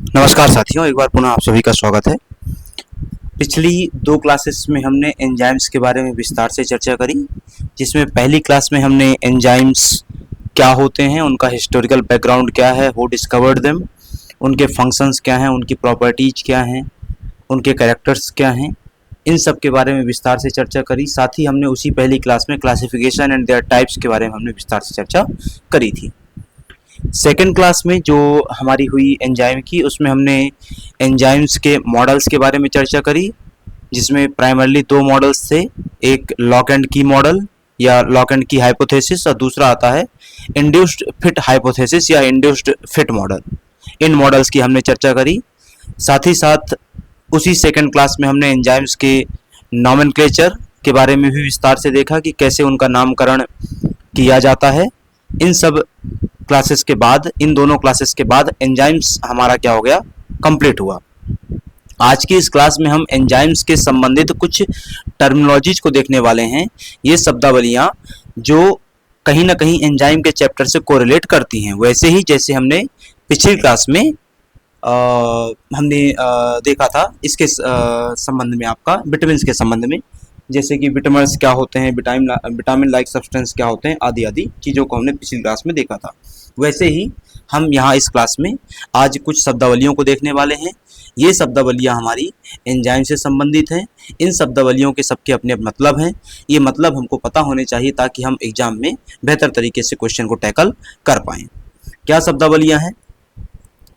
नमस्कार साथियों, एक बार पुनः आप सभी का स्वागत है। पिछली दो क्लासेस में हमने एंजाइम्स के बारे में विस्तार से चर्चा करी, जिसमें पहली क्लास में हमने एंजाइम्स क्या होते हैं, उनका हिस्टोरिकल बैकग्राउंड क्या है, हु डिस्कवर्ड देम, उनके फंक्शंस क्या हैं, उनकी प्रॉपर्टीज क्या हैं, उनके कैरेक्टर्स क्या हैं, इन सब के बारे में विस्तार से चर्चा करी। साथ ही हमने उसी पहली क्लास में क्लासिफिकेशन एंड देयर टाइप्स के बारे में हमने विस्तार से चर्चा करी थी। सेकेंड क्लास में जो हमारी हुई एंजाइम की, उसमें हमने एंजाइम्स के मॉडल्स के बारे में चर्चा करी, जिसमें प्राइमरली दो मॉडल्स थे, एक लॉक एंड की मॉडल या लॉक एंड की हाइपोथेसिस और दूसरा आता है इंड्यूस्ड फिट हाइपोथेसिस या इंड्यूस्ड फिट मॉडल। इन मॉडल्स की हमने चर्चा करी। साथ ही साथ उसी सेकेंड क्लास में हमने एंजाइम्स के नॉमेनक्लेचर के बारे में भी विस्तार से देखा कि कैसे उनका नामकरण किया जाता है। इन सब क्लासेस के बाद, इन दोनों क्लासेस के बाद एंजाइम्स हमारा क्या हो गया, कंप्लीट हुआ। आज की इस क्लास में हम एंजाइम्स के संबंधित कुछ टर्मिनोलॉजीज को देखने वाले हैं। ये शब्दावलियां जो कहीं ना कहीं एंजाइम के चैप्टर से कोरिलेट करती हैं, वैसे ही जैसे हमने पिछली क्लास में हमने देखा था इसके संबंध में, आपका विटामिन्स के संबंध में, जैसे कि विटामिन्स क्या होते हैं, विटामिन लाइक सब्सटेंस क्या होते हैं, आदि आदि चीज़ों को हमने पिछली क्लास में देखा था। वैसे ही हम यहाँ इस क्लास में आज कुछ शब्दावलियों को देखने वाले हैं। ये शब्दावलियाँ हमारी एंजाइम से संबंधित हैं। इन शब्दावलियों के सबके अपने मतलब हैं। ये मतलब हमको पता होने चाहिए ताकि हम एग्जाम में बेहतर तरीके से क्वेश्चन को टैकल कर पाएँ। क्या शब्दावलियाँ हैं,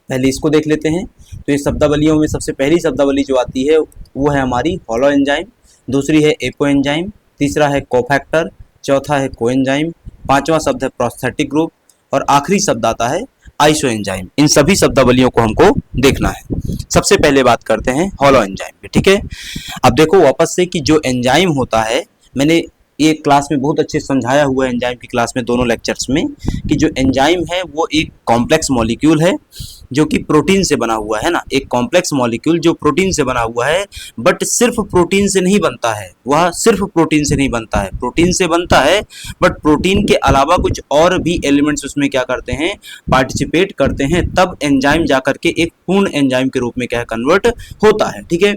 पहले इसको देख लेते हैं। तो ये शब्दावलियों में सबसे पहली शब्दावली जो आती है वो है हमारी हॉलो एंजाइम, दूसरी है एपो एंजाइम, तीसरा है कोफैक्टर, चौथा है कोएंजाइम, पांचवा शब्द है प्रोस्थेटिक ग्रुप और आखिरी शब्द आता है आइसो एंजाइम। इन सभी शब्दावलियों को हमको देखना है। सबसे पहले बात करते हैं हॉलो एंजाइम पे, ठीक है। अब देखो वापस से कि जो एंजाइम होता है, मैंने ये क्लास में बहुत अच्छे समझाया हुआ है एंजाइम की क्लास में, दोनों लेक्चर्स में, कि जो एंजाइम है वो एक कॉम्प्लेक्स मॉलिक्यूल है जो कि प्रोटीन से बना हुआ है ना, एक कॉम्प्लेक्स मॉलिक्यूल जो प्रोटीन से बना हुआ है। बट सिर्फ प्रोटीन से नहीं बनता है, वह सिर्फ प्रोटीन से नहीं बनता है, प्रोटीन से बनता है बट प्रोटीन के अलावा कुछ और भी एलिमेंट्स उसमें क्या करते हैं, पार्टिसिपेट करते हैं, तब एंजाइम जाकर के एक पूर्ण एंजाइम के रूप में क्या कन्वर्ट होता है, ठीक है।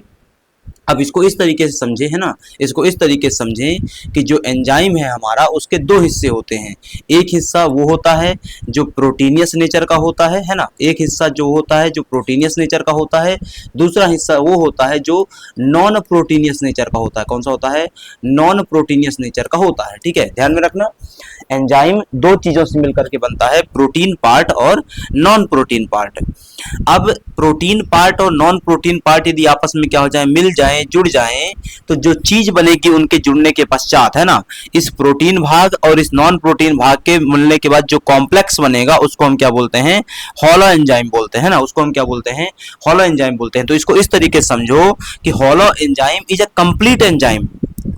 अब इसको इस तरीके से समझे, है ना, इसको इस तरीके से समझें कि जो एंजाइम है हमारा, उसके दो हिस्से होते हैं। एक हिस्सा वो होता है जो प्रोटीनियस नेचर का होता है ना, एक हिस्सा जो होता है जो प्रोटीनियस नेचर का होता है, दूसरा हिस्सा वो होता है जो नॉन प्रोटीनियस नेचर का होता है। कौन सा होता है, नॉन प्रोटीनियस नेचर का होता है, ठीक है, ध्यान में रखना। एंजाइम दो चीजों से मिलकर के बनता है, प्रोटीन पार्ट और नॉन प्रोटीन पार्ट। अब प्रोटीन पार्ट और नॉन प्रोटीन पार्ट यदि आपस में क्या हो जाए, मिल जाए, जुड़ जाए, तो जो चीज बनेगी उनके जुड़ने के पश्चात, है ना, इस प्रोटीन भाग और इस नॉन प्रोटीन भाग के मिलने के बाद जो कॉम्प्लेक्स बनेगा उसको हम क्या बोलते हैं, हॉलो एंजाइम बोलते हैं ना, उसको हम क्या बोलते हैं, हॉलो एंजाइम बोलते हैं। तो इसको इस तरीके से समझो कि holoenzyme is a complete enzyme.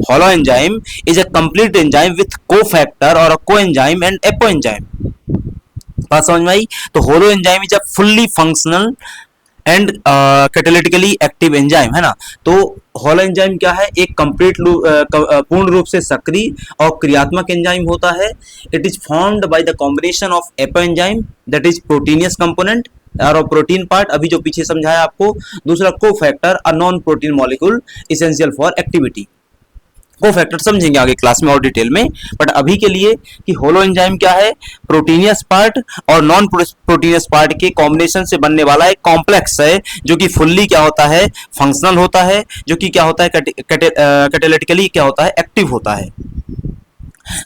Holoenzyme is a complete enzyme with cofactor और कोएंजाइम एंड एपोएंजाइम। बात समझ में आई? तो holoenzyme is a fully functional and catalytically active enzyme, है ना। तो होलो एंजाइम क्या है, एक कंप्लीट पूर्ण रूप से सक्रिय और क्रियात्मक एंजाइम होता है। It is formed by the combination of apo enzyme that is proteinaceous component और प्रोटीन पार्ट, अभी जो पीछे समझाया आपको, दूसरा cofactor a non protein molecule essential for activity. को फैक्टर समझेंगे आगे क्लास में और डिटेल में, बट अभी के लिए कि होलो एंजाइम क्या है, प्रोटीनियस पार्ट और नॉन प्रोटीनियस पार्ट के कॉम्बिनेशन से बनने वाला एक कॉम्प्लेक्स है जो कि फुल्ली क्या होता है, फंक्शनल होता है, जो कि क्या होता है, कैटालिटिकली क्या होता है, एक्टिव होता है।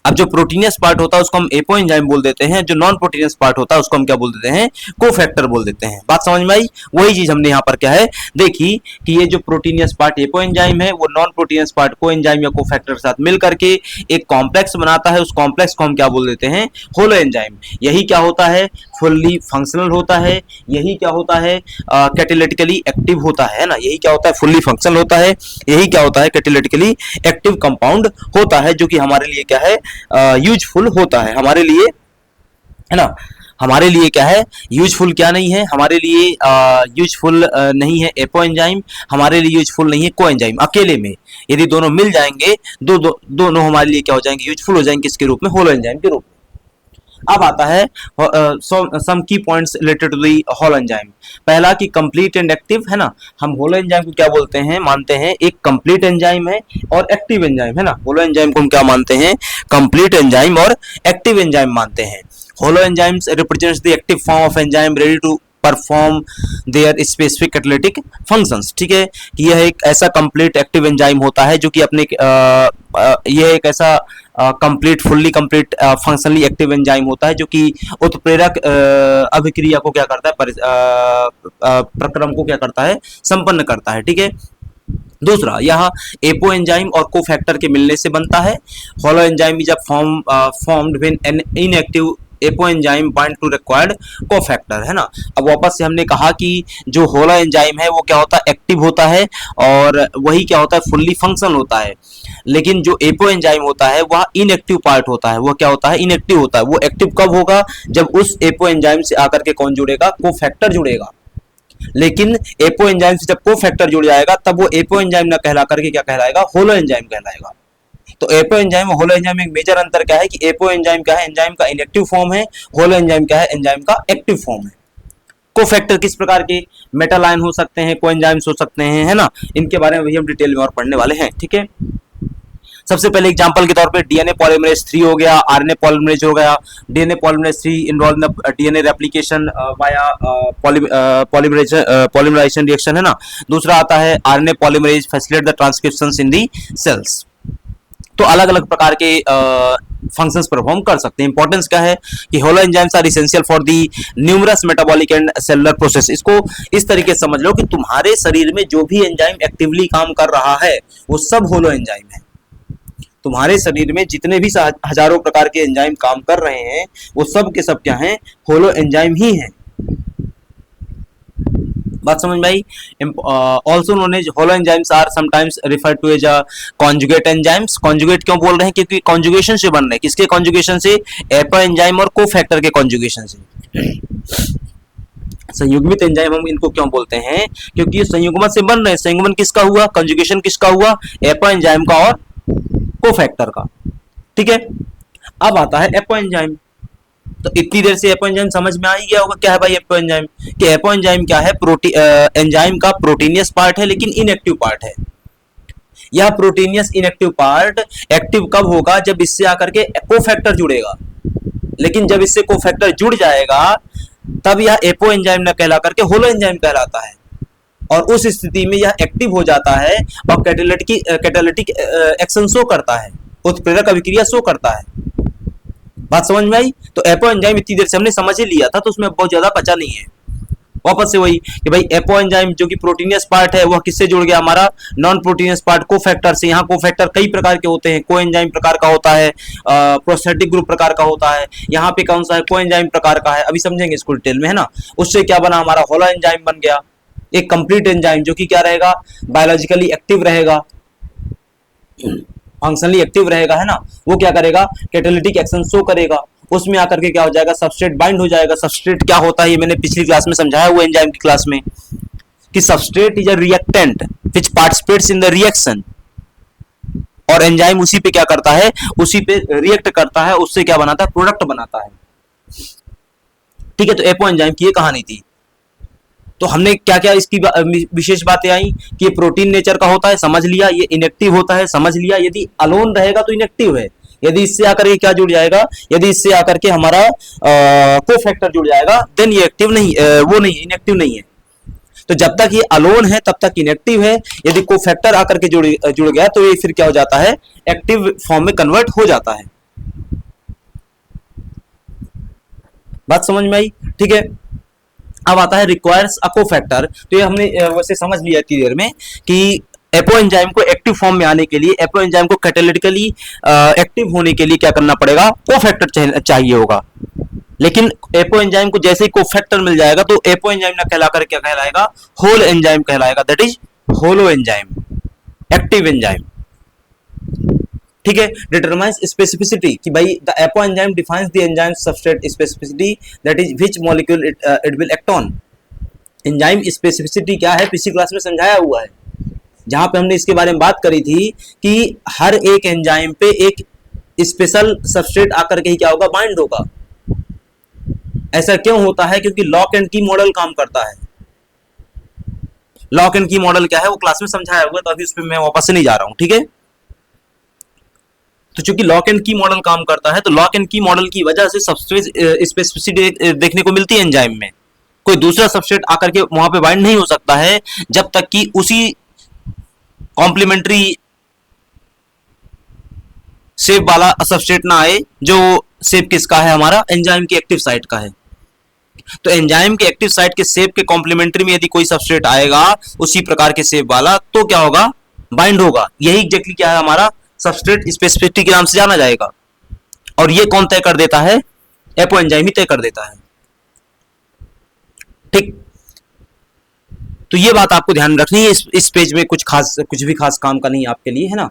अब जो प्रोटीनियस पार्ट होता है उसको हम एपो एंजाइम बोल देते हैं, जो नॉन प्रोटीनियस पार्ट होता है उसको हम क्या बोल देते हैं, कोफैक्टर बोल देते हैं। बात समझ में आई? वही चीज हमने यहाँ पर क्या है देखी कि ये जो प्रोटीनियस पार्ट एपो एंजाइम है वो नॉन प्रोटीनियस पार्ट को एंजाइम या कोफैक्टर के साथ मिल करके एक कॉम्प्लेक्स बनाता है। उस कॉम्प्लेक्स को हम क्या बोल देते हैं, होलो एंजाइम। यही क्या होता है, फुल्ली फंक्शनल होता है। यही क्या होता है, कैटालिटिकली एक्टिव होता है ना। यही क्या होता है, फुल्ली फंक्शनल होता है। यही क्या होता है, कैटालिटिकली एक्टिव कंपाउंड होता है, जो कि हमारे लिए क्या है, यूजफुल होता है हमारे लिए, है ना। हमारे लिए क्या है, यूजफुल क्या नहीं है, हमारे लिए यूजफुल नहीं है एपो एंजाइम, हमारे लिए यूजफुल नहीं है कोएंजाइम। अकेले में यदि दोनों मिल जाएंगे, दोनों हमारे लिए क्या हो जाएंगे, यूजफुल हो जाएंगे, किसके रूप में, होलो एंजाइम के रूप में। अब आता है some key points related to the holoenzyme. पहला कि कंप्लीट एंड एक्टिव है ना, हम होलो एंजाइम को क्या बोलते हैं, मानते हैं एक कंप्लीट एंजाइम है और एक्टिव एंजाइम है ना। होलो एंजाइम को हम क्या मानते हैं, कंप्लीट एंजाइम और एक्टिव एंजाइम मानते हैं। Holoenzymes represents the active form of enzyme ready to perform their specific catalytic functions. ठीक है, कि यह एक ऐसा कंप्लीट एक्टिव एंजाइम होता है जो कि अपने यह एक ऐसा complete fully complete functionally active enzyme होता है जो कि उत्प्रेरक अभिक्रिया को क्या करता है, प्रक्रम को क्या करता है, संपन्न करता है। ठीक है, दूसरा यह एपो एंजाइम और कोफैक्टर के मिलने से बनता है। Holoenzyme is a formed when an inactive apoenzyme bind to required cofactor है ना। अब वापस से हमने कहा कि जो होलो एंजाइम है वो क्या होता है, एक्टिव होता है और वही क्या होता है, फुल्ली फंक्शन होता है। लेकिन जो एपो एंजाइम होता है वह इनएक्टिव पार्ट होता है, वह क्या होता है, इनएक्टिव होता है। वो एक्टिव कब होगा, जब उस एपो एंजाइम से आकर के कौन जुड़ेगा, कोफैक्टर जुड़ेगा। लेकिन एपो एंजाइम से जब कोफैक्टर जुड़ जाएगा तब वो एपो एंजाइम ना कहला करके क्या कहलाएगा, होलो एंजाइम कहलाएगा। तो एपो एंजाइम और होलो एंजाइम में एक मेजर अंतर क्या है कि एपो एंजाइम क्या है, एंजाइम का इनएक्टिव फॉर्म है, होलो एंजाइम क्या है, एंजाइम का एक्टिव फॉर्म है। कोफैक्टर किस प्रकार के, मेटल आयन हो सकते हैं, कोएंजाइम्स हो सकते हैं, है ना। इनके बारे में भी हम डिटेल में और पढ़ने वाले हैं। ठीक है, सबसे पहले एग्जांपल के तौर पे डीएनए पॉलीमरेज 3 हो गया, आरएनए पॉलीमरेज हो गया। DNA polymerase 3 involve in DNA replication via polymerization reaction है ना। दूसरा आता है RNA polymerase facilitate the transcriptions in the cells. तो अलग अलग प्रकार के फंक्शंस परफॉर्म कर सकते हैं। इंपॉर्टेंस क्या है कि holoenzymes are essential for the numerous metabolic and cellular process. इसको इस तरीके से समझ लो कि तुम्हारे शरीर में जो भी एंजाइम एक्टिवली काम कर रहा है वो सब होलो एंजाइम है। तुम्हारे शरीर में जितने भी हजारों प्रकार के एंजाइम काम कर रहे हैं वो सब के सब क्या हैं, होलो एंजाइम ही हैं। बात समझ में आई। Also known as holoenzymes are sometimes referred to as conjugate enzymes. Conjugate क्यों बोल रहे हैं, क्योंकि कॉन्जुगेशन से बन रहे हैं। किसके कॉन्जुगेशन से, एपो एंजाइम और कोफैक्टर के कॉन्जुगेशन से। संयुग्मित एंजाइम हम इनको क्यों बोलते हैं, क्योंकि ये संयुग्मन से बन रहे हैं। संयुग्मन किसका हुआ, कंजुगेशन किसका हुआ, एपो एंजाइम का और कोफैक्टर का। ठीक है, अब आता है एपो एंजाइम। तो इतनी देर से एपो एंजाइम समझ में आ ही गया होगा क्या है भाई एपो एंजाइम, कि एपो एंजाइम क्या है, एंजाइम का प्रोटीनियस पार्ट है लेकिन इनएक्टिव पार्ट है। यह प्रोटीनियस इनएक्टिव पार्ट एक्टिव कब होगा, जब इससे आकर के कोफैक्टर जुड़ेगा। लेकिन जब इससे कोफैक्टर जुड़ जाएगा तब यह एपो एंजाइम न कहला करके होलो एंजाइम कहलाता है। और उस स्थिति में यह एक्टिव हो जाता है और कैटालिटिक एक्शन शो करता है, उत्प्रेरक अभिक्रिया शो करता है। बात समझ में आई। तो एपो एंजाइम इतनी देर से हमने समझ ही लिया था, तो उसमें बहुत ज्यादा बचा नहीं है। वापस से वही कि भाई एपो एंजाइम जो कि प्रोटीनियस पार्ट है वह किससे जुड़ गया, हमारा नॉन प्रोटीनियस पार्ट कोफैक्टर से। यहाँ कोफैक्टर कई प्रकार के होते हैं, कोएंजाइम प्रकार का होता है, प्रोस्थेटिक ग्रुप प्रकार का होता है। यहाँ पे कौन सा है, कोएंजाइम प्रकार का है, अभी समझेंगे इसको डिटेल में, है ना। उससे क्या बना, हमारा होलो एंजाइम बन गया, एक कंप्लीट एंजाइम जो कि क्या रहेगा, बायोलॉजिकली एक्टिव रहेगा, फंक्शनली एक्टिव रहेगा, है ना। वो क्या करेगा, कैटालिटिक एक्शन शो करेगा। उसमें आकर के क्या हो जाएगा, सबस्ट्रेट बाइंड हो जाएगा। सबस्ट्रेट क्या होता है ये मैंने पिछली क्लास में समझाया हुआ, एंजाइम की क्लास में, कि substrate is a reactant which participates in the reaction. और एंजाइम उसी पे क्या करता है, उसी पे रिएक्ट करता है, उससे क्या बनाता है, प्रोडक्ट बनाता है। ठीक है, तो एपो एंजाइम की ये कहानी थी। तो हमने क्या क्या इसकी विशेष बातें आई कि ये प्रोटीन नेचर का होता है, समझ लिया। ये इनएक्टिव होता है, समझ लिया। यदि अलोन रहेगा तो इनएक्टिव है, यदि इससे आकर के क्या जुड़ जाएगा, यदि इससे आकर के हमारा कोफैक्टर जुड़ जाएगा देन ये एक्टिव नहीं, वो नहीं, इनएक्टिव नहीं है। तो जब तक ये अलोन है तब तक इनएक्टिव है। यदि कोफैक्टर आकर के जुड़ गया तो ये फिर क्या हो जाता है, एक्टिव फॉर्म में कन्वर्ट हो जाता है। बात समझ में आई। ठीक है, अब आता है रिक्वायर्स अ कोफैक्टर। तो ये हमने वैसे समझ लिया इतनी देर में कि एपो एंजाइम को एक्टिव फॉर्म में आने के लिए, एपो एंजाइम को कैटालिटिकली एक्टिव होने के लिए क्या करना पड़ेगा, कोफैक्टर चाहिए होगा। लेकिन एपो एंजाइम को जैसे ही कोफैक्टर मिल जाएगा तो एपो एंजाइम ना कहलाकर क्या कहलाएगा, होल एंजाइम कहलाएगा, that is holo enzyme, active enzyme. ठीक है, डिटरमाइंस स्पेसिफिसिटी कि भाई the apo enzyme defines the enzyme substrate specificity, that is which molecule it will act on. Enzyme specificity क्या है, पिछली क्लास में समझाया हुआ है, जहां पे हमने इसके बारे में बात करी थी कि हर एक एंजाइम पे एक स्पेशल सबस्ट्रेट आकर के ही क्या होगा, बाइंड होगा। ऐसा क्यों होता है? क्योंकि लॉक एंड की मॉडल काम करता है। लॉक एंड की मॉडल क्या है वो क्लास में समझाया हुआ, तो अभी उस पर मैं वापस से नहीं जा रहा हूं, ठीक है। तो चूंकि लॉक एंड की मॉडल काम करता है, तो लॉक एंड की मॉडल की वजह से सबस्ट्रेट स्पेसिफिसिटी देखने को मिलती है एंजाइम में। कोई दूसरा सबस्ट्रेट आकर के वहां पे बाइंड नहीं हो सकता है जब तक कि उसी कॉम्प्लीमेंट्री शेप वाला सबस्ट्रेट ना आए जो शेप किसका है, हमारा एंजाइम के एक्टिव साइट का है। तो एंजाइम के एक्टिव साइट के शेप के कॉम्प्लीमेंट्री में यदि कोई सबस्ट्रेट आएगा उसी प्रकार के शेप वाला, तो क्या होगा, बाइंड होगा। यही एग्जैक्टली क्या है, हमारा सबस्ट्रेट स्पेसिफिसिटी के नाम से जाना जाएगा। और ये कौन तय कर देता है? एपो एंजाइम ही तय कर देता है, ठीक। तो ये बात आपको ध्यान रखनी है। इस पेज में कुछ भी खास काम का नहीं आपके लिए, है ना।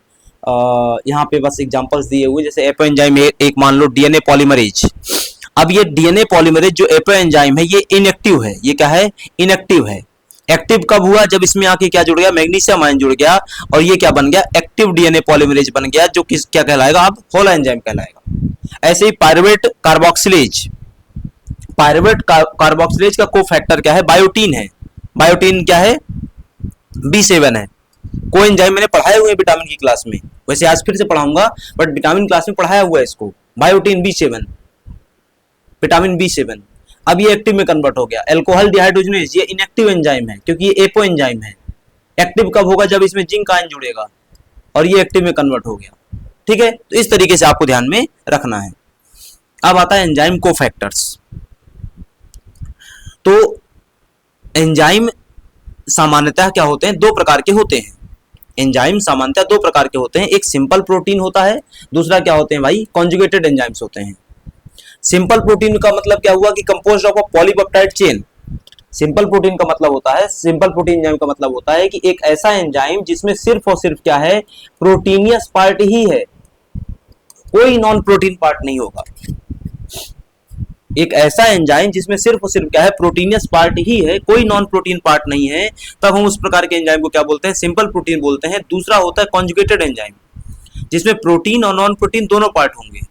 यहाँ पे बस एग्जांपल्स दिए हुए, जैसे एपो एंजाइम एक मान लो डीएनए पॉलीमरेज। अब ये डीएनए पॉलीमरेज जो एपो एंजाइम है ये इनएक्टिव है। ये क्या है? इनएक्टिव है। एक्टिव कब हुआ? जब इसमें आके क्या जुड़ गया, मैग्नीशियम आयन जुड़ गया, और ये क्या बन गया, एक्टिव डीएनए पॉलीमरेज बन गया, जो किस क्या कहलाएगा, अब होलो एंजाइम कहलाएगा। ऐसे ही पायरुवेट कार्बोक्सिलेज, पायरुवेट कार्बोक्सिलेज का कोफैक्टर क्या है? बायोटीन है। बायोटीन क्या है? B7 है। को एंजाइम मैंने पढ़ाए हुए विटामिन की क्लास में, वैसे आज फिर से पढ़ाऊंगा, बट विटामिन क्लास में पढ़ाया हुआ है इसको, बायोटीन B7, विटामिन B7। अब ये एक्टिव में कन्वर्ट हो गया। अल्कोहल डिहाइड्रोजनेज ये इनएक्टिव एंजाइम है, क्योंकि ये एपो एंजाइम है। एक्टिव कब होगा? जब इसमें जिंक आयन जुड़ेगा, और ये एक्टिव में कन्वर्ट हो गया, ठीक है। तो इस तरीके से आपको ध्यान में रखना है। अब आता है एंजाइम कोफैक्टर्स। तो एंजाइम सामान्यतः क्या होते हैं? दो प्रकार के होते हैं। एंजाइम सामान्यतः दो प्रकार के होते हैं, एक सिंपल प्रोटीन होता है, दूसरा क्या होते हैं भाई? कॉन्जुगेटेड एंजाइम्स होते हैं। सिंपल प्रोटीन का मतलब क्या हुआ कि composed of a polypeptide chain. Simple protein का मतलब होता है, सिंपल प्रोटीन एंजाइम का मतलब होता है कि एक ऐसा एंजाइम जिसमें सिर्फ और सिर्फ क्या है? प्रोटीनियस पार्ट ही है, कोई नॉन प्रोटीन पार्ट नहीं होगा। एक ऐसा एंजाइम जिसमें सिर्फ और सिर्फ क्या है? प्रोटीनियस पार्ट ही है, कोई नॉन प्रोटीन पार्ट नहीं है, तब हम उस प्रकार के एंजाइम को क्या बोलते हैं? सिंपल प्रोटीन बोलते हैं। दूसरा होता है कॉन्जुगेटेड एंजाइम, जिसमें प्रोटीन और नॉन प्रोटीन दोनों पार्ट होंगे।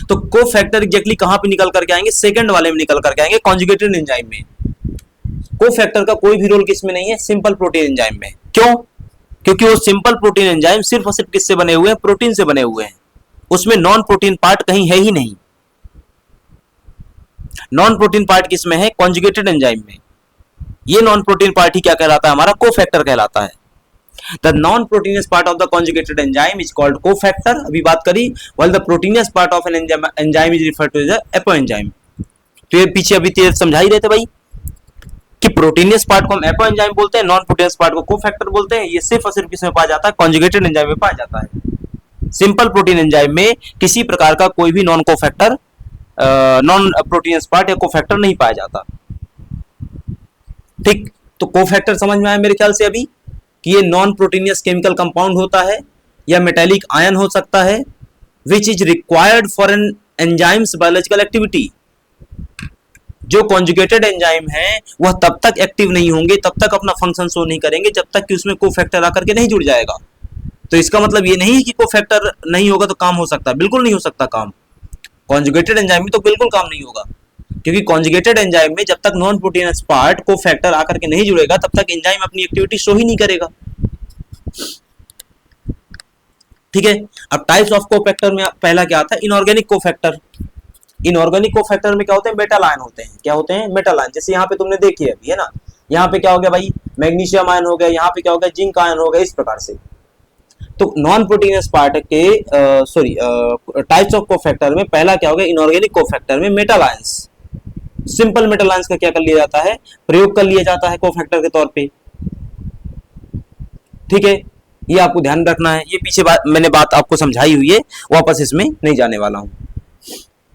तो कोफैक्टर एग्जैक्टली कहां पे निकल करके आएंगे? सेकंड वाले में निकल करके आएंगे, कॉन्जुगेटेड एंजाइम में। कोफैक्टर का कोई भी रोल किसमें नहीं है? सिंपल प्रोटीन एंजाइम में। क्यों? क्योंकि वो सिंपल प्रोटीन एंजाइम सिर्फ और सिर्फ किससे बने हुए हैं? प्रोटीन से बने हुए हैं। उसमें नॉन प्रोटीन पार्ट कहीं है ही नहीं। नॉन प्रोटीन पार्ट किसमें है? कॉन्जुगेटेड एंजाइम में। ये नॉन प्रोटीन पार्ट ही क्या कहलाता है? हमारा कोफैक्टर कहलाता है। The non-proteinous part of the conjugated enzyme is called cofactor, अभी बात करी, while the proteinous part of an enzyme is referred to as a apoenzyme। तो ये पीछे अभी तेज समझा ही रहे थे भाई कि प्रोटीनियस पार्ट को हम एपोएंजाइम बोलते हैं, नॉन प्रोटीनियस पार्ट को कोफैक्टर बोलते हैं। ये सिर्फ और सिर्फ किसमें पाया जाता है? कॉन्जुगेटेड एंजाइम में पाया जाता है। सिंपल प्रोटीन एंजाइम में किसी प्रकार का कोई भी non cofactor, non proteinaceous part या कोफैक्टर नहीं पाया जाता, ठीक। तो कोफैक्टर समझ में आया मेरे ख्याल से अभी कि ये नॉन प्रोटीनियस केमिकल कंपाउंड होता है या मेटेलिक आयन हो सकता है, which is required for an enzymes biological activity. जो कॉन्जुगेटेड एंजाइम है वह तब तक एक्टिव नहीं होंगे, तब तक अपना फंक्शन शो नहीं करेंगे जब तक कि उसमें कोफैक्टर आकर के नहीं जुड़ जाएगा। तो इसका मतलब ये नहीं कि कोफैक्टर नहीं होगा तो काम हो सकता है, बिल्कुल नहीं हो सकता काम। कॉन्जुगेटेड एंजाइम में तो बिल्कुल काम नहीं होगा, क्योंकि कॉन्जुगेटेड एंजाइम में जब तक नॉन प्रोटीनस पार्ट कोफैक्टर आकर के नहीं जुड़ेगा तब तक एंजाइम अपनी एक्टिविटी शो ही नहीं करेगा, ठीक है। अब टाइप्स ऑफ कोफैक्टर में पहला क्या आता है? Inorganic cofactor. इनऑर्गेनिक कोफैक्टर में क्या होते हैं? मेटल आयन होते हैं। क्या होते हैं? Metal ion. जैसे यहाँ पे तुमने देखी है अभी, है ना, यहाँ पे क्या हो गया भाई? मैग्नीशियम आयन हो गया, यहाँ पे क्या हो गया? जिंक आयन हो गया, इस प्रकार से। तो नॉन प्रोटीनस पार्ट के टाइप्स ऑफ कोफैक्टर में पहला क्या हो गया? इनऑर्गेनिक कोफैक्टर में metal ions. Simple metal ions का क्या कर लिया जाता है? प्रयोग कर लिया जाता है कोफैक्टर के तौर पे, ठीक है। ये आपको ध्यान रखना है। ये पीछे मैंने बात आपको समझाई हुई है, वापस इसमें नहीं जाने वाला हूं।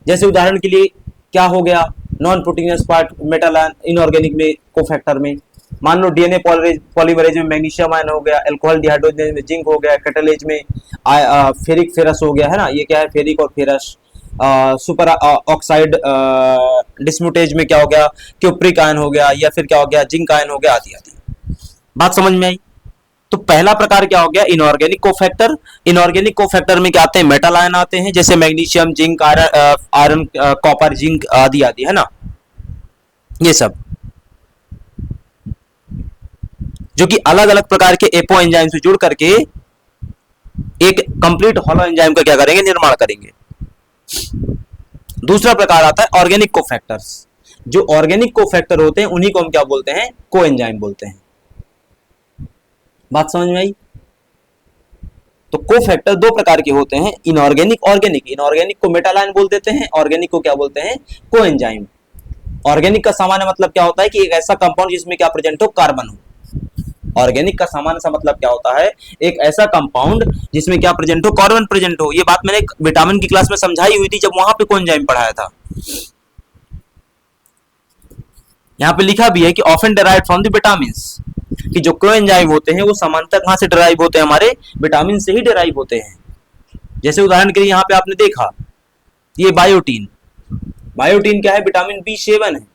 जैसे उदाहरण के लिए क्या हो गया? Non proteinaceous part metal ion inorganic में कोफैक्टर में, मान लो डीएनए पॉलीमरेज में मैग्नीशियम आयन हो गया, अल्कोहल डिहाइड्रोजनेज में जिंक हो गया, कैटालेज में फेरिक फेरस हो गया, है ना। ये क्या है? फेरिक और फेरस। सुपर ऑक्साइड डिस्मुटेज में क्या हो गया? क्यूप्रिक आयन हो गया, या फिर क्या हो गया? जिंक आयन हो गया, आदि आदि। बात समझ में आई? तो पहला प्रकार क्या हो गया, इनऑर्गेनिक कोफैक्टर। इनऑर्गेनिक कोफैक्टर में क्या आते हैं, मेटल आयन आते हैं, जैसे magnesium, zinc, iron, copper, zinc आदि आदि, है ना, ये सब जो कि अलग अलग प्रकार के एपो एंजाइम से जुड़ करके एक कंप्लीट हॉलो एंजाइम का क्या करेंगे, निर्माण करेंगे। दूसरा प्रकार आता है ऑर्गेनिक कोफैक्टर्स। जो ऑर्गेनिक कोफैक्टर होते हैं उन्हीं को हम क्या बोलते हैं, को एंजाइम बोलते हैं। बात समझ में आई? तो कोफैक्टर दो प्रकार के होते हैं, इनऑर्गेनिक, ऑर्गेनिक। इनऑर्गेनिक को मेटल आयन बोल देते हैं, ऑर्गेनिक को क्या बोलते हैं, को एंजाइम। ऑर्गेनिक का सामान्य मतलब क्या होता है कि एक ऐसा कंपाउंड जिसमें क्या प्रेजेंट हो, कार्बन हो। ऑर्गेनिक का सामान्य सा मतलब क्या होता है, एक ऐसा कंपाउंड जिसमें क्या प्रेजेंट हो, कार्बन प्रेजेंट हो। ये बात मैंने विटामिन की क्लास में समझाई हुई थी जब वहां पे कोएंजाइम पढ़ाया था। यहां पे लिखा भी है कि often derived from the vitamins, कि जो कोएंजाइम होते हैं वो सामान्यतः कहां से डेराइव होते हैं, हमारे विटामिन से ही डेराइव होते हैं। जैसे उदाहरण के लिए यहां पे आपने देखा ये बायोटीन। बायोटीन क्या है, विटामिन B7 है,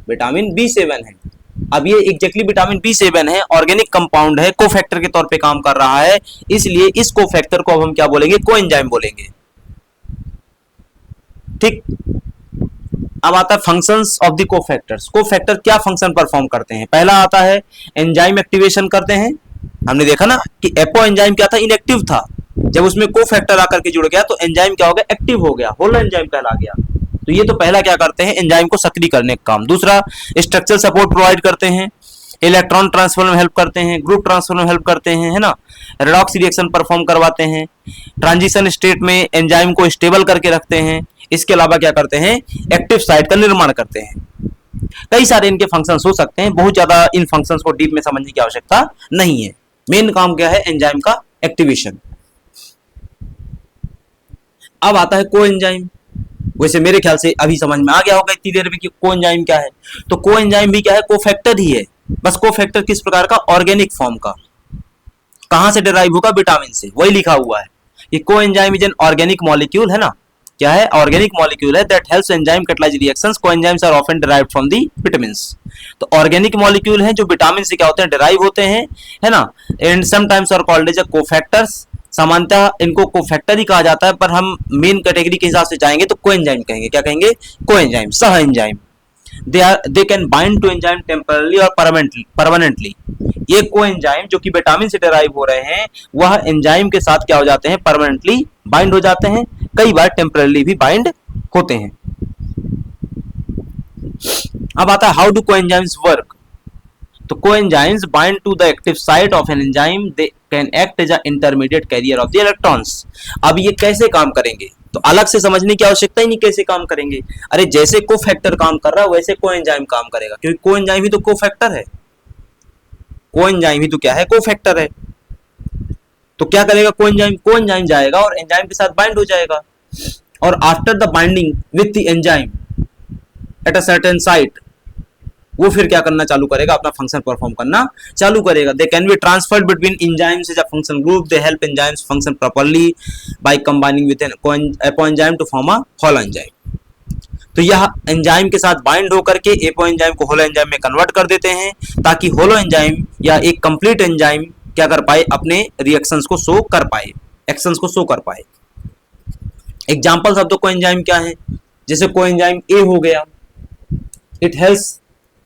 विटामिन B7 है। अब ये एग्जैक्टली विटामिन B7 है, ऑर्गेनिक कंपाउंड है, कोफैक्टर के तौर पे काम कर रहा है, इसलिए इस कोफैक्टर को अब हम क्या बोलेंगे, कोएंजाइम बोलेंगे। ठीक। अब आता है functions of the cofactors. Cofactor क्या फंक्शन परफॉर्म करते हैं। पहला आता है एंजाइम एक्टिवेशन करते हैं। हमने देखा ना कि एपो एंजाइम क्या था, इनएक्टिव था, जब उसमें कोफैक्टर आकर के जुड़ गया तो एंजाइम क्या हो गया, एक्टिव हो गया, होलो एंजाइम कहला गया। तो ये तो पहला क्या करते हैं, एंजाइम को सक्रिय करने का काम। दूसरा स्ट्रक्चरल सपोर्ट प्रोवाइड करते हैं, इलेक्ट्रॉन ट्रांसफर में हेल्प करते हैं, ग्रुप ट्रांसफर में हेल्प करते हैं, है ना, रेडॉक्स रिएक्शन परफॉर्म करवाते हैं, ट्रांजिशन स्टेट में एंजाइम को स्टेबल करके रखते हैं। इसके अलावा क्या करते हैं, एक्टिव साइट का निर्माण करते हैं। कई सारे इनके फंक्शंस हो सकते हैं, बहुत ज्यादा इन फंक्शंस को डीप में समझने की आवश्यकता नहीं है। मेन काम क्या है, एंजाइम का एक्टिवेशन। अब आता है कोएंजाइम। वैसे मेरे ख्याल से अभी समझ में आ गया होगा इतनी देर में कि कोएंजाइम क्या है। तो कोएंजाइम भी क्या है, कोफैक्टर ही है, बस कोफैक्टर किस प्रकार का, ऑर्गेनिक फॉर्म का। कहां से डिराइव होगा, विटामिन से, वही लिखा हुआ है। ये coenzyme is an organic molecule, है ना, क्या है, ऑर्गेनिक मॉलिक्यूल है that helps enzyme catalyze reactions. Coenzymes are often derived from the vitamins. तो ऑर्गेनिक मॉलिक्यूल है जो विटामिन से क्या होते हैं, डिराइव होते हैं, है ना, and sometimes are called as cofactors. सामान्यतः इनको कोफैक्टर ही कहा जाता है, पर हम मेन कैटेगरी के हिसाब से जाएंगे तो कोएंजाइम कहेंगे। क्या कहेंगे, कोएंजाइम, सह enzyme. They can bind to enzyme temporarily और परमानेंटली। ये कोएंजाइम जो कि विटामिन से डिराइव हो रहे हैं, वह एंजाइम के साथ क्या हो जाते हैं, परमानेंटली बाइंड हो जाते हैं, कई बार टेम्परली भी बाइंड होते हैं। अब आता है हाउ डू कोएंजाइम्स वर्क। तो coenzymes bind to the active site of an enzyme, they can act as a intermediate carrier of the electrons. अब ये कैसे काम करेंगे, तो अलग से समझने की आवश्यकता ही नहीं कैसे काम करेंगे। अरे जैसे कोफैक्टर काम कर रहा है वैसे कोएंजाइम काम करेगा, क्योंकि कोएंजाइम ही तो कोफैक्टर है। कोएंजाइम ही तो क्या है, कोफैक्टर है। तो क्या करेगा कोएंजाइम, कोएंजाइम जाएगा और एंजाइम के साथ बाइंड हो जाएगा, और after the binding with the enzyme at a certain site, वो फिर क्या करना चालू करेगा, अपना फंक्शन परफॉर्म करना चालू करेगा। They can be transferred between enzymes as a function group. They help enzymes function properly by combining with an apoenzyme to form a holoenzyme. तो यह एंजाइम के साथ बाइंड होकर के एपो एंजाइम को होलो एंजाइम में convert कर देते हैं, ताकि होलो एंजाइम या एक कंप्लीट एंजाइम क्या कर पाए, अपने रिएक्शंस को शो कर पाए, एक्शंस को शो कर पाए। एग्जांपल्स ऑफ द कोएंजाइम क्या है, जैसे कोएंजाइम ए हो गया, it helps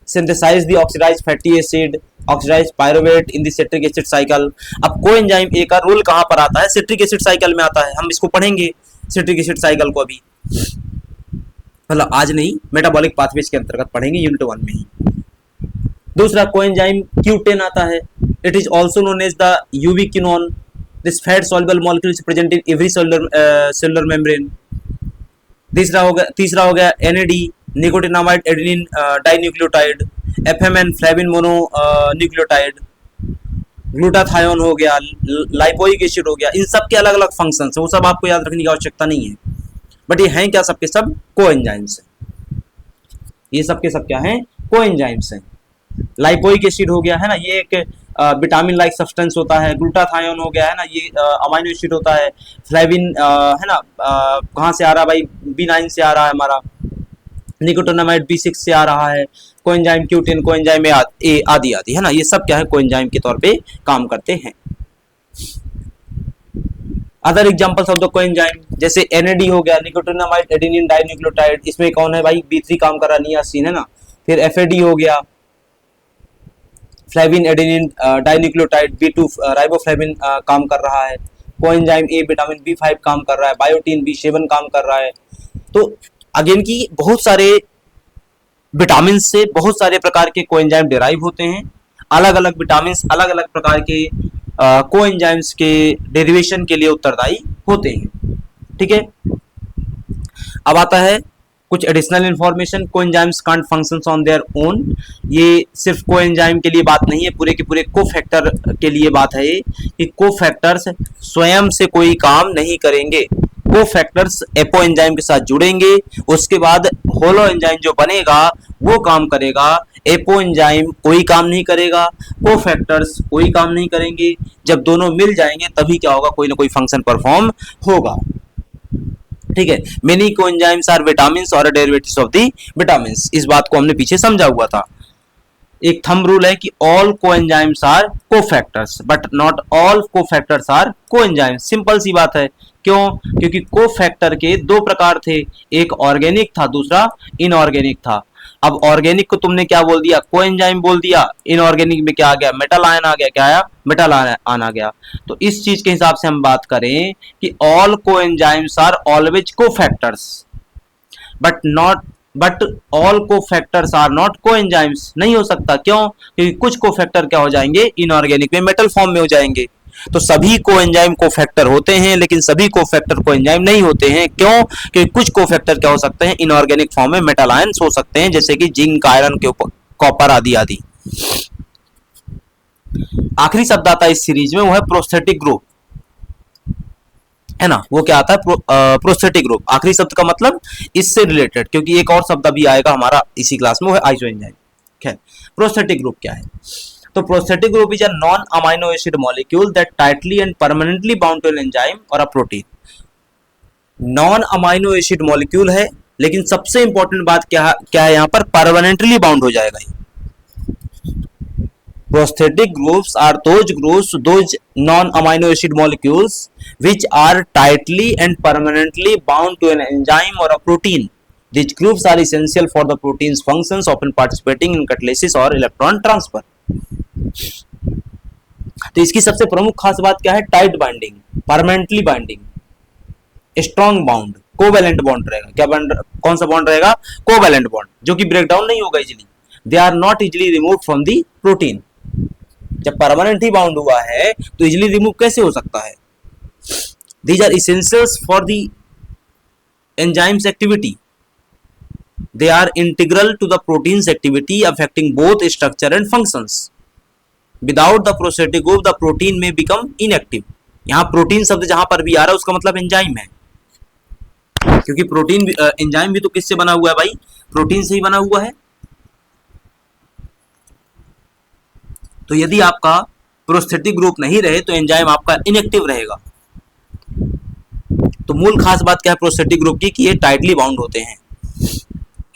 synthesize the oxidized fatty acid, oxidized pyruvate in the citric acid cycle। अब कोएंजाइम ए का रोल कहां पर आता है, सिट्रिक एसिड साइकिल में आता है। हम इसको पढ़ेंगे सिट्रिक एसिड साइकिल को अभी, मतलब आज नहीं, मेटाबॉलिक पाथवेज के अंतर्गत पढ़ेंगे यूनिट 1 में ही। दूसरा कोएंजाइम Q10 आता है, it is also known as the ubiquinone. This fat soluble molecule is present in every cellular membrane. तीसरा हो गया NAD, nicotinamide adenine dinucleotide, FMN flavin mononucleotide, glutathione हो गया, लाइपोइक एसिड हो गया। इन सब के अलग अलग फंक्शंस हैं, वो सब आपको याद रखने की आवश्यकता नहीं है, बट ये हैं क्या, सबके सब कोएंजाइम्स हैं। ये सबके सब क्या हैं, कोएंजाइम्स हैं। लाइपोइक एसिड हो गया, है ना, ये एक विटामिन लाइक सब्सटेंस होता है। ग्लूटाथायोन हो गया, है ना, ये अमाइनो एसिड होता है। फ्लेविन है ना, कहाँ से आ रहा है भाई, B9 से आ रहा है हमारा। निकोटिनामाइड B6 से आ रहा है, कोएंजाइम Q10, कोएंजाइम ए आदि आदि, है ना, ये सब क्या है, कोएंजाइम के तौर पे काम करते हैं। Other examples of the coenzyme, जैसे NAD हो गया, निकोटिनामाइड एडेनिन डाइन्यूक्लियोटाइड, इसमें कौन है भाई, B3 काम कर रहा है, नियासिन, है ना। फिर FAD हो गया, flavin adenine dinucleotide, B2 riboflavin काम कर रहा है। कोएंजाइम A विटामिन B5 काम कर रहा है, बायोटीन B7 काम कर रहा है। तो अगेन की बहुत सारे विटामिन से बहुत सारे प्रकार के कोएंजाइम डिराइव होते हैं। अलग अलग विटामिन अलग अलग प्रकार के कोएंजाइम्स के डेरिवेशन के लिए उत्तरदायी होते हैं। ठीक है, अब आता है कुछ additional information. Coenzymes can't functions on their own, ये सिर्फ कोएंजाइम के लिए बात नहीं है, पूरे के पूरे कोफैक्टर के लिए बात है ये, कि कोफैक्टर्स स्वयं से कोई काम नहीं करेंगे। कोफैक्टर्स एपो एंजाइम के साथ जुड़ेंगे, उसके बाद होलो एंजाइम जो बनेगा वो काम करेगा। एपो एंजाइम कोई काम नहीं करेगा, कोफैक्टर्स कोई काम नहीं करेंगे। जब दोनों मिल जाएंगे तभी क्या होगा, कोई ना कोई फंक्शन परफॉर्म होगा। ठीक है, मेनी कोएंजाइम्स आर विटामिन्स और डेरिवेटिव्स ऑफ द विटामिन्स, इस बात को हमने पीछे समझा हुआ था। एक थंब रूल है कि all coenzymes are cofactors but not all cofactors are coenzymes. Simple सी बात है, क्यों? क्योंकि कोफैक्टर के दो प्रकार थे, एक ऑर्गेनिक था, दूसरा इनऑर्गेनिक था। अब ऑर्गेनिक को तुमने क्या बोल दिया, कोएंजाइम बोल दिया, इनऑर्गेनिक में क्या आ गया, मेटल आयन आ गया। क्या आया, मेटल आयन आ गया। तो इस चीज के हिसाब से हम बात करें कि all coenzymes are always cofactors but all cofactors are not coenzymes. नहीं हो सकता, क्यों? क्योंकि कुछ कोफैक्टर क्या हो जाएंगे, इनऑर्गेनिक में मेटल फॉर्म में हो जाएंगे। तो सभी कोएंजाइम कोफैक्टर होते हैं, लेकिन सभी कोफैक्टर कोएंजाइम नहीं होते हैं। क्यों? क्योंकि कुछ कोफैक्टर क्या हो सकते हैं, इनऑर्गेनिक फॉर्म में मेटल आयंस हो सकते हैं, जैसे कि जिंक, आयरन, कॉपर आदि आदि। आखिरी शब्द आता है इस सीरीज में, वो है प्रोस्थेटिक ग्रुप, है ना। वो क्या आता है, प्रोस्थेटिक ग्रुप। आखिरी शब्द का मतलब इससे रिलेटेड, क्योंकि एक और शब्द अभी आएगा हमारा इसी क्लास में, वो है आइसोएंजाइम। खैर, प्रोस्थेटिक ग्रुप क्या है? तो prosthetic group is a non amino acid molecule that tightly and permanently bound to an enzyme और a protein. Non amino acid molecule है, लेकिन सबसे इंपॉर्टेंट बात क्या है यहाँ पर, परमानेंटली बाउंड हो जाएगा। Prosthetic groups are those non-amino acid molecules which are tightly and permanently bound to an enzyme or a protein. These groups are essential for the protein's functions, often participating in catalysis or electron transfer. तो इसकी सबसे प्रमुख खास बात क्या है, tight binding, permanently binding, strong bound, covalent bond रहेगा। क्या बॉन्ड, कौन सा बॉन्ड रहेगा, कोवैलेंट बॉन्ड, जो कि ब्रेक डाउन नहीं होगा easily. They are not easily removed from the protein. जब परमानेंट ही बाउंड हुआ है तो इजीली रिमूव कैसे हो सकता है? These are essentials for the enzymes activity, they are integral to the proteins activity affecting both structure and functions. Without the prosthetic group the protein में बिकम इनएक्टिव। यहां प्रोटीन शब्द जहां पर भी आ रहा है उसका मतलब एंजाइम है, क्योंकि प्रोटीन एंजाइम भी तो किससे बना हुआ है भाई, प्रोटीन से ही बना हुआ है। तो यदि आपका प्रोस्थेटिक ग्रुप नहीं रहे तो एंजाइम आपका इनएक्टिव रहेगा। तो मूल खास बात क्या है प्रोस्थेटिक ग्रुप की, कि ये टाइटली बाउंड होते हैं।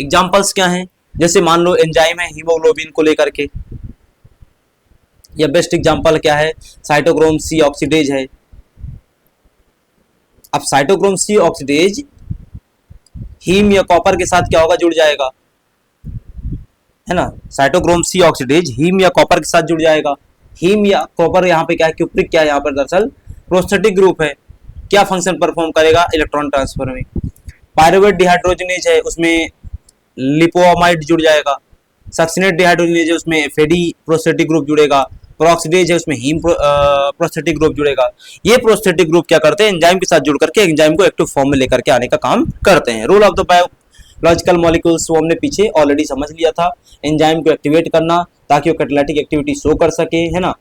एग्जांपल्स क्या हैं, जैसे मान लो एंजाइम है हीमोग्लोबिन को लेकर के, या बेस्ट एग्जांपल क्या है, साइटोक्रोम C ऑक्सीडेज है। अब साइटोक्रोम C ऑक्सीडेज हीम या कॉपर के साथ क्या होगा, जुड़ जाएगा, है ना। साइटोक्रोम C ऑक्सीडेज हीम या कॉपर के साथ जुड़ जाएगा। हीम या कॉपर यहाँ पे क्या है, क्यूप्रिक क्या है यहाँ पर, दरअसल प्रोस्थेटिक ग्रुप है। क्या फंक्शन परफॉर्म करेगा, इलेक्ट्रॉन ट्रांसफर में। पायरुवेट डिहाइड्रोजनेज है, उसमें लिपोअमाइड जुड़ जाएगा। सक्सिनेट डिहाइड्रोजनेज है, उसमें FAD प्रोस्थेटिक ग्रुप जुड़ेगा। प्रोक्सीडेज है, उसमें हीम प्रोस्थेटिक ग्रुप जुड़ेगा। ये प्रोस्थेटिक ग्रुप क्या करते हैं, एंजाइम के साथ जुड़ करके एंजाइम को एक्टिव फॉर्म में लेकर के आने का काम करते हैं। Role of the biological molecules वो हमने पीछे ऑलरेडी समझ लिया था, एंजाइम को एक्टिवेट करना ताकि वो कैटालिटिक एक्टिविटी शो कर सके, है ना,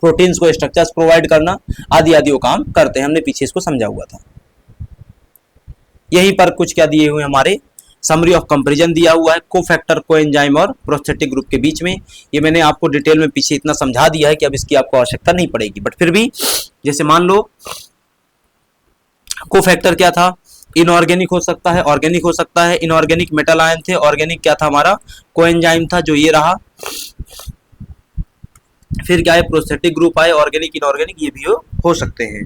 प्रोटीन्स को स्ट्रक्चर्स प्रोवाइड करना आदि आदि वो काम करते हैं, हमने पीछे इसको समझा हुआ था। यहीं पर कुछ क्या दिए हुए हमारे, समरी ऑफ कंपैरिजन दिया हुआ है कोफैक्टर, कोएंजाइम और प्रोस्थेटिक ग्रुप के बीच में। ये मैंने आपको डिटेल में पीछे इतना समझा दिया है कि अब इसकी आपको आवश्यकता नहीं पड़ेगी, बट फिर भी जैसे मान लो कोफैक्टर क्या था, इनऑर्गेनिक हो सकता है, ऑर्गेनिक हो सकता है, इनऑर्गेनिक मेटल आयन थे, ऑर्गेनिक क्या था हमारा कोएंजाइम था जो ये रहा। फिर क्या है प्रोस्थेटिक ग्रुप आए, ऑर्गेनिक इनऑर्गेनिक ये भी हो सकते हैं।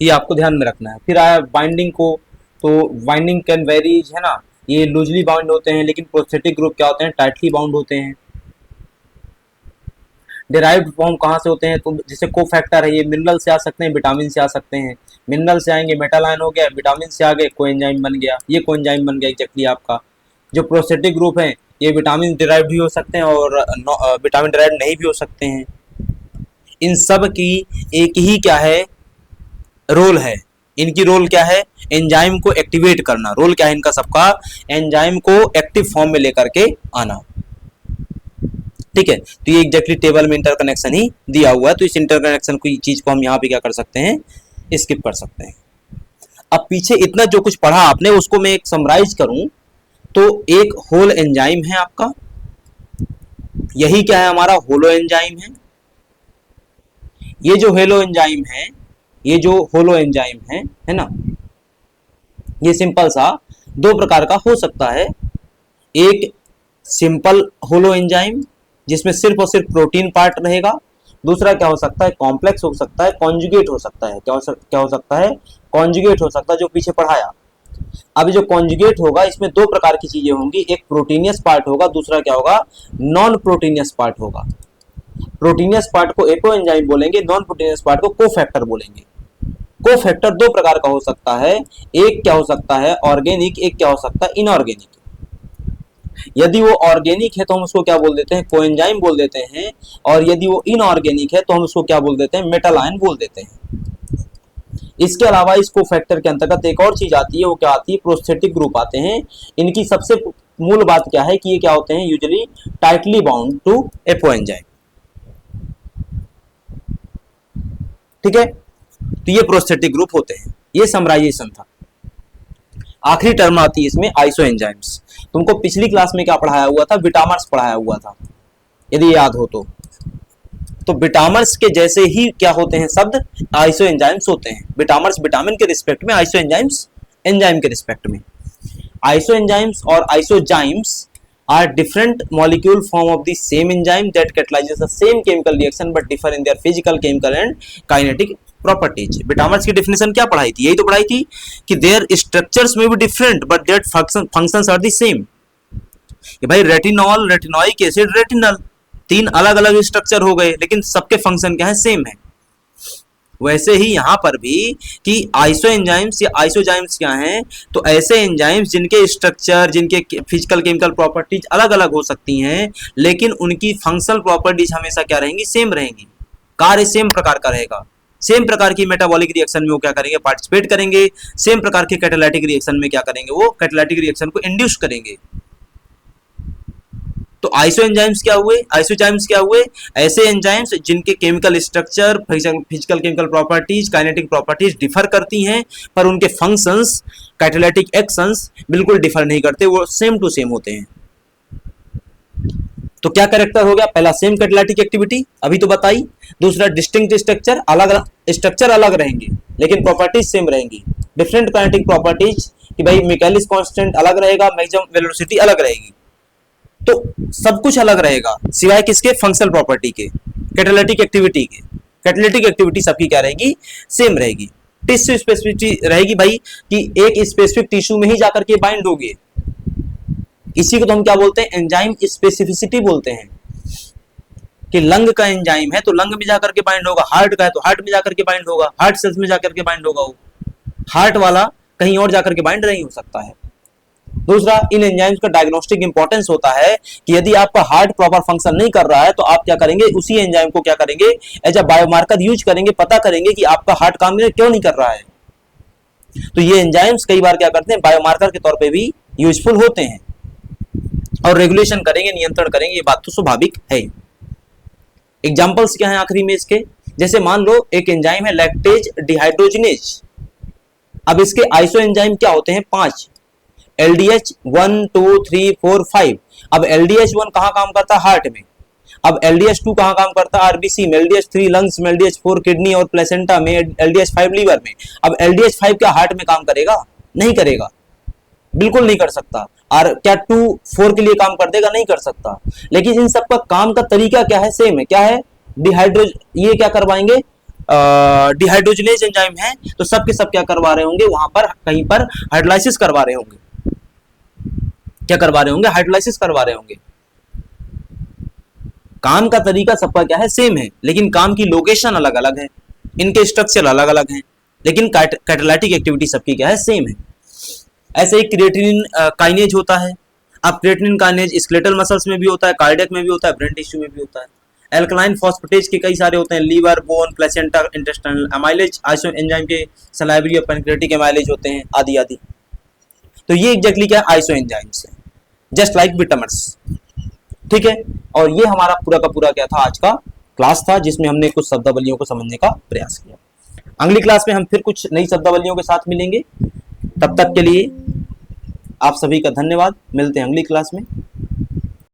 ये आपको ध्यान में रखना है। फिर आया बाइंडिंग को, तो बाइंडिंग कैन वेरीज है ना, ये लूजली बाउंड होते हैं, लेकिन प्रोस्थेटिक ग्रुप क्या होते हैं टाइटली बाउंड होते हैं। डिराइव्ड फॉर्म कहाँ से होते हैं, तो जैसे को फैक्टर है ये मिनरल से आ सकते हैं, विटामिन से आ सकते हैं। मिनरल से आएंगे मेटल आयन हो गया, विटामिन से आ गए कोएंजाइम बन गया, ये कोएंजाइम बन गया एग्जैक्टली आपका। जो प्रोस्थेटिक ग्रुप है ये विटामिन डिराइव्ड भी हो सकते हैं और विटामिन डिराइव्ड नहीं भी हो सकते हैं। इन सब की एक ही क्या है रोल है, इनकी रोल क्या है एंजाइम को एक्टिवेट करना। रोल क्या है इनका सबका, एंजाइम को एक्टिव फॉर्म में लेकर के आना। ठीक है, तो ये एग्जैक्टली टेबल में इंटरकनेक्शन ही दिया हुआ है, तो इस इंटरकनेक्शन को चीज को हम यहाँ पे क्या कर सकते हैं स्किप कर सकते हैं। अब पीछे इतना जो कुछ पढ़ा आपने उसको मैं एक समराइज करूं तो एक होल एंजाइम है आपका, यही क्या है हमारा होलो एंजाइम है। ये जो हेलो एंजाइम है, ये जो होलो एंजाइम है ना, ये सिंपल सा दो प्रकार का हो सकता है। एक सिंपल होलो एंजाइम जिसमें सिर्फ और सिर्फ प्रोटीन पार्ट रहेगा, दूसरा क्या हो सकता है कॉम्प्लेक्स हो सकता है, कॉन्जुगेट हो सकता है। क्या हो सकता है कॉन्जुगेट हो सकता है, जो पीछे पढ़ाया। अब जो कॉन्जुगेट होगा इसमें दो प्रकार की चीजें होंगी, एक प्रोटीनियस पार्ट होगा, दूसरा क्या होगा नॉन प्रोटीनियस पार्ट होगा। प्रोटीनियस पार्ट को एपो एंजाइम बोलेंगे, नॉन प्रोटीनियस पार्ट को कोफैक्टर बोलेंगे। कोफैक्टर दो प्रकार का हो सकता है, एक क्या हो सकता है ऑर्गेनिक, एक क्या हो सकता है इनऑर्गेनिक। यदि वो ऑर्गेनिक है तो हम उसको क्या बोल देते हैं कोएंजाइम बोल देते हैं, और यदि वो इनऑर्गेनिक है तो हम उसको क्या बोल देते हैं मेटल आयन बोल देते हैं। इसके अलावा इस कोफैक्टर के अंतर्गत एक और चीज आती है, वो क्या आती है प्रोस्थेटिक ग्रुप आते हैं। इनकी सबसे मूल बात क्या है कि ये क्या होते हैं usually tightly bound to apoenzyme. ठीक है, तो ये प्रोस्थेटिक ग्रुप होते हैं। ये समराइजेशन था। आखिरी टर्म आती है इसमें आइसो एंजाइम्स। तुमको पिछली क्लास में क्या पढ़ाया हुआ था विटामर्स पढ़ाया हुआ था यदि याद हो तो विटामर्स के जैसे ही क्या होते हैं शब्द आइसो एंजाइम्स होते हैं। विटामर्स विटामिन के रिस्पेक्ट में, आइसो एंजाइम्स एंजाइम के रिस्पेक्ट में। आइसो एंजाइम्स और आइसोजाइम्स are different molecule form of the same enzyme that catalyzes the same chemical reaction but differ in their physical, chemical and kinetic properties। विटामर्स की definition क्या पढ़ाई थी, यही तो पढ़ाई थी कि देयर स्ट्रक्चर्स में भी different but their functions are the same. कि भाई रेटिनॉल, रेटिनोइक एसिड, रेटिनल, तीन अलग अलग स्ट्रक्चर हो गए लेकिन सबके फंक्शन क्या है सेम है। वैसे ही यहां पर भी कि आइसो एंजाइम्स या आइसोजाइम्स क्या हैं, तो ऐसे एंजाइम्स जिनके स्ट्रक्चर, जिनके फिजिकल केमिकल प्रॉपर्टीज अलग अलग हो सकती हैं लेकिन उनकी फंक्शनल प्रॉपर्टीज हमेशा क्या रहेंगी सेम रहेंगी, कार्य सेम प्रकार का रहेगा। सेम प्रकार की मेटाबॉलिक रिएक्शन में वो क्या करेंगे पार्टिसिपेट करेंगे, सेम प्रकार के कैटालिटिक रिएक्शन में क्या करेंगे वो कैटालिटिक रिएक्शन को इंड्यूस करेंगे। तो आइसो एंजाइम्स क्या हुए, आइसोजाइम्स क्या हुए, ऐसे एंजाइम्स जिनके chemical structure, physical chemical properties, kinetic properties differ करती हैं पर उनके फंक्शंस, कैटालिटिक एक्शंस बिल्कुल डिफर नहीं करते, वो सेम टू सेम होते हैं। तो क्या कैरेक्टर हो गया, पहला सेम कैटालिटिक एक्टिविटी अभी तो बताई, दूसरा डिस्टिंक्ट स्ट्रक्चर, अलग स्ट्रक्चर अलग रहेंगे लेकिन प्रॉपर्टीज सेम रहेंगी। डिफरेंट काइनेटिक प्रॉपर्टीज कि भाई मिकेलिस कांस्टेंट अलग रहेगा, मैक्सिमम वेलोसिटी अलग रहेगी, तो सब कुछ अलग रहेगा सिवाय किसके फंक्शनल प्रॉपर्टी के, कैटालिटिक एक्टिविटी के। कैटालिटिक एक्टिविटी सबकी क्या रहेगी सेम रहेगी। टिश्यू स्पेसिफिसिटी रहेगी भाई कि एक स्पेसिफिक टिश्यू में ही जाकर के बाइंड होगी, इसी को तो हम क्या बोलते हैं एंजाइम स्पेसिफिसिटी बोलते हैं। कि लंग का एंजाइम है तो लंग में जाकर के बाइंड होगा, हार्ट का है तो हार्ट में जाकर के बाइंड होगा, हार्ट सेल्स में जाकर के बाइंड होगा, वो हार्ट वाला कहीं और जाकर के बाइंड नहीं हो सकता है। दूसरा, इन एंजाइम्स का डायग्नोस्टिक इंपॉर्टेंस होता है कि यदि आपका हार्ट प्रॉपर फंक्शन नहीं कर रहा है तो आप क्या करेंगे उसी एंजाइम को क्या करेंगे एज अ बायोमार्कर यूज करेंगे, पता करेंगे कि आपका हार्ट काम क्यों नहीं कर रहा है। तो ये एंजाइम्स कई बार क्या करते हैं बायोमार्कर के तौर पे भी यूजफुल होते हैं और रेगुलेशन करेंगे, नियंत्रण करेंगे, ये बात तो स्वाभाविक है। एग्जाम्पल्स क्या है आखिरी में इसके, जैसे मान लो एक एंजाइम है लैक्टेज डिहाइड्रोजिनेज। अब इसके आइसो एंजाइम क्या होते हैं 5, LDH 1 2 3 4 5। अब LDH1 कहां काम करता है हार्ट में, अब LDH2 कहाँ काम करता है? आरबीसी में, LDH3 लंग्स में, LDH4 किडनी और प्लेसेंटा में, LDH5 लीवर में। अब LDH5 क्या हार्ट में काम करेगा? नहीं करेगा, बिल्कुल नहीं कर सकता। और क्या 2-4 के लिए काम कर देगा? नहीं कर सकता। लेकिन इन सबका काम का तरीका क्या है? सेम है। क्या है? ये क्या करवाएंगे? डिहाइड्रोजनेज एंजाइम है, तो सब के सब क्या करवा रहे होंगे? वहां पर कहीं पर हाइड्रोलाइसिस करवा रहे होंगे। क्या करवा रहे होंगे? हाइड्रोलाइसिस करवा रहे होंगे। काम का तरीका सबका क्या है? सेम है, लेकिन काम की लोकेशन अलग अलग है, इनके स्ट्रक्चर अलग अलग हैं, लेकिन कैटालाइटिक एक्टिविटी सबकी क्या है? सेम है। ऐसे ही क्रिएटिनिन काइनेज होता है। अब क्रिएटिनिन काइनेज स्केलेटल मसल्स में भी होता है, कार्डियक में भी होता है, ब्रेन टिश्यू में भी होता है। एल्कलाइन फॉस्फेटेज के कई सारे होते हैं, liver, bone, placenta, intestinal. Amylase isoenzyme के सलाइवरी और पैनक्रियाटिक एमाइलेज होते हैं, आदि आदि। तो ये एग्जैक्टली क्या है? आइसो एंजाइम्स है, जस्ट लाइक विटामिन्स। ठीक है, और ये हमारा पूरा का पूरा क्या था? आज का क्लास था, जिसमें हमने कुछ शब्दावलियों को समझने का प्रयास किया। अगली क्लास में हम फिर कुछ नई शब्दावलियों के साथ मिलेंगे। तब तक के लिए आप सभी का धन्यवाद। मिलते हैं अगली क्लास में।